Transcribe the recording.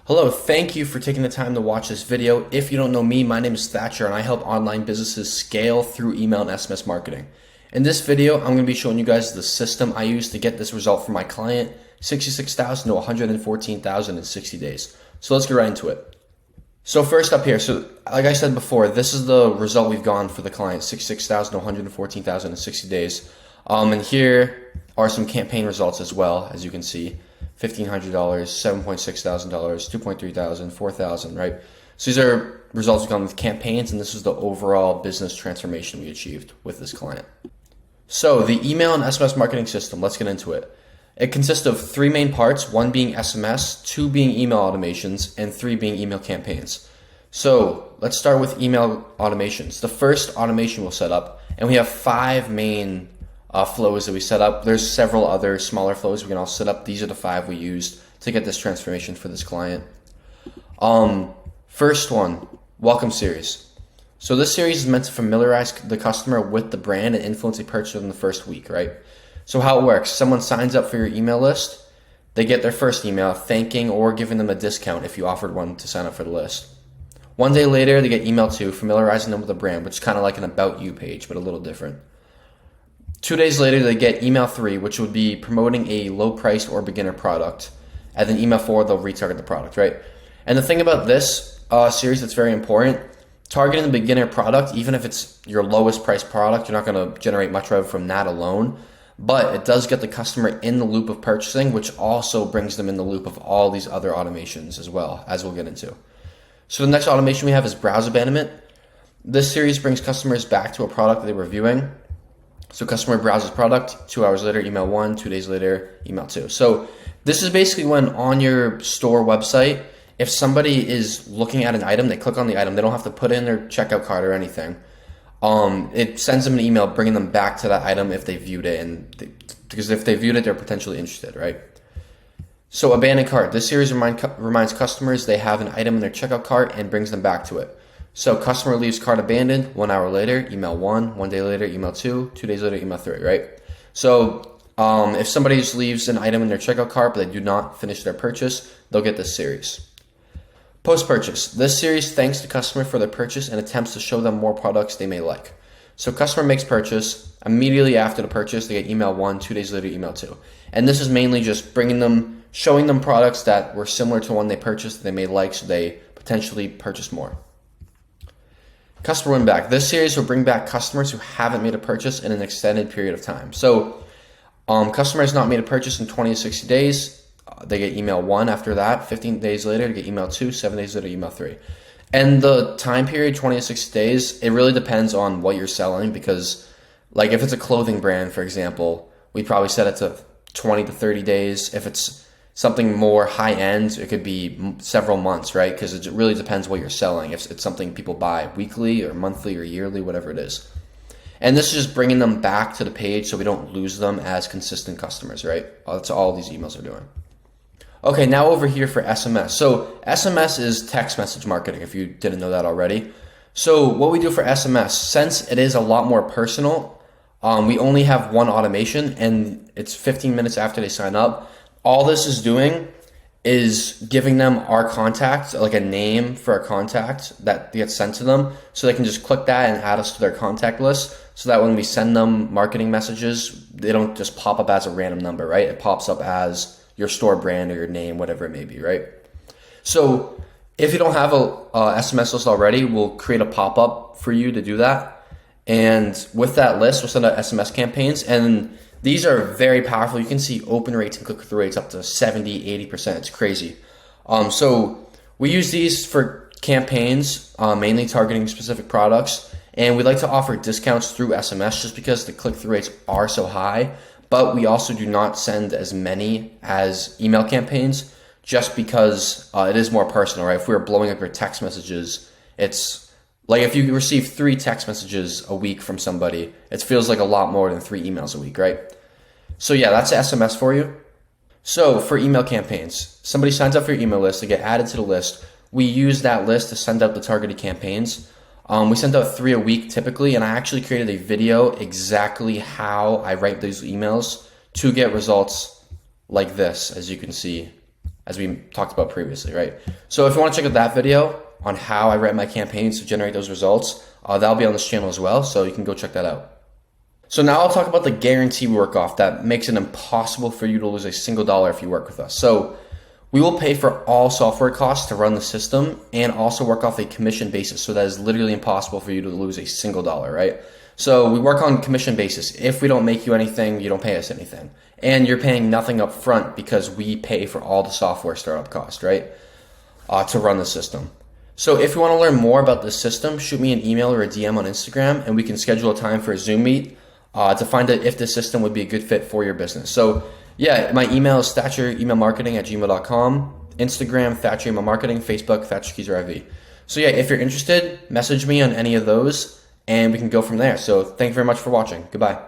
Hello, thank you for taking the time to watch this video. If you don't know me, my name is Thatcher and I help online businesses scale through email and SMS marketing. In this video, I'm going to be showing you guys the system I use to get this result for my client, 66,000 to 114,000 in 60 days. So let's get right into it. So first up here, so like I said before, this is the result we've gone for the client, 66,000 to 114,000 in 60 days. And here are some campaign results as well, as you can see. $1,500, $7.6 thousand, $2.3 thousand, $4,000, right? So these are results we've gone with campaigns, and this is the overall business transformation we achieved with this client. So the email and SMS marketing system, let's get into it. It consists of three main parts, one being SMS, two being email automations, and three being email campaigns. So let's start with email automations. The first automation we'll set up, and we have five main flows that we set up. There's several other smaller flows we can all set up. These are the five we used to get this transformation for this client. First one, welcome series. So this series is meant to familiarize the customer with the brand and influence a purchase in the first week, right? So how it works, someone signs up for your email list, they get their first email thanking or giving them a discount if you offered one to sign up for the list. One day later, they get email 2, familiarizing them with the brand, which is kind of like an About You page, but a little different. 2 days later, they get email 3, which would be promoting a low-priced or beginner product. And then email 4, they'll retarget the product, right? And the thing about this series that's very important, targeting the beginner product, even if it's your lowest priced product, you're not going to generate much revenue from that alone. But it does get the customer in the loop of purchasing, which also brings them in the loop of all these other automations as well, as we'll get into. So the next automation we have is browse abandonment. This series brings customers back to a product that they were viewing. So customer browses product, 2 hours later, email 1, 2 days later, email 2. So this is basically when on your store website, if somebody is looking at an item, they click on the item, they don't have to put in their checkout card or anything. It sends them an email bringing them back to that item if they viewed it, because if they viewed it, they're potentially interested, right? So abandoned cart. This series reminds customers they have an item in their checkout cart and brings them back to it. So customer leaves cart abandoned, 1 hour later, email 1, 1 day later, email 2, 2 days later, email 3, right? So if somebody just leaves an item in their checkout cart but they do not finish their purchase, they'll get this series. Post-purchase. This series thanks the customer for their purchase and attempts to show them more products they may like. So customer makes purchase. Immediately after the purchase, they get email 1, 2 days later, email 2. And this is mainly just showing them products that were similar to one they purchased that they may like, so they potentially purchase more. Customer win back. This series will bring back customers who haven't made a purchase in an extended period of time. So customer has not made a purchase in 20 to 60 days. They get email 1 after that. 15 days later, they get email 2. 7 days later, email 3. And the time period, 20 to 60 days, it really depends on what you're selling, because like if it's a clothing brand, for example, we'd probably set it to 20 to 30 days. If it's something more high end, it could be several months, right? Because it really depends what you're selling. If it's something people buy weekly or monthly or yearly, whatever it is. And this is just bringing them back to the page so we don't lose them as consistent customers, right? That's all these emails are doing. Okay, now over here for SMS. So SMS is text message marketing, if you didn't know that already. So what we do for SMS, since it is a lot more personal, we only have one automation and it's 15 minutes after they sign up. All this is doing is giving them our contact, like a name for a contact that gets sent to them, so they can just click that and add us to their contact list, so that when we send them marketing messages, they don't just pop up as a random number, right? It pops up as your store brand or your name, whatever it may be, right? So if you don't have a SMS list already, we'll create a pop-up for you to do that. And with that list, we'll send out SMS campaigns, and these are very powerful. You can see open rates and click-through rates up to 70, 80%. It's crazy. So we use these for campaigns, mainly targeting specific products. And we like to offer discounts through SMS just because the click-through rates are so high. But we also do not send as many as email campaigns just because it is more personal, right? If we were blowing up your text messages, it's like if you receive 3 text messages a week from somebody, it feels like a lot more than 3 emails a week, right? So yeah, that's SMS for you. So for email campaigns, somebody signs up for your email list, they get added to the list. We use that list to send out the targeted campaigns. We send out 3 a week typically, and I actually created a video exactly how I write those emails to get results like this, as you can see. as we talked about previously, right? So if you want to check out that video on how I write my campaigns to generate those results, that'll be on this channel as well, so you can go check that out. So now I'll talk about the guarantee work off that makes it impossible for you to lose a single dollar if you work with us. So we will pay for all software costs to run the system and also work off a commission basis. So that is literally impossible for you to lose a single dollar, right? So we work on commission basis. If we don't make you anything, you don't pay us anything. And you're paying nothing up front because we pay for all the software startup cost, right? To run the system. So if you want to learn more about this system, shoot me an email or a DM on Instagram and we can schedule a time for a Zoom meet to find out if this system would be a good fit for your business. So yeah, my email is thatcheremailmarketing@gmail.com, Instagram, Thatcher Email Marketing, Facebook, Thatcher Keezer IV. So yeah, if you're interested, message me on any of those and we can go from there. So thank you very much for watching. Goodbye.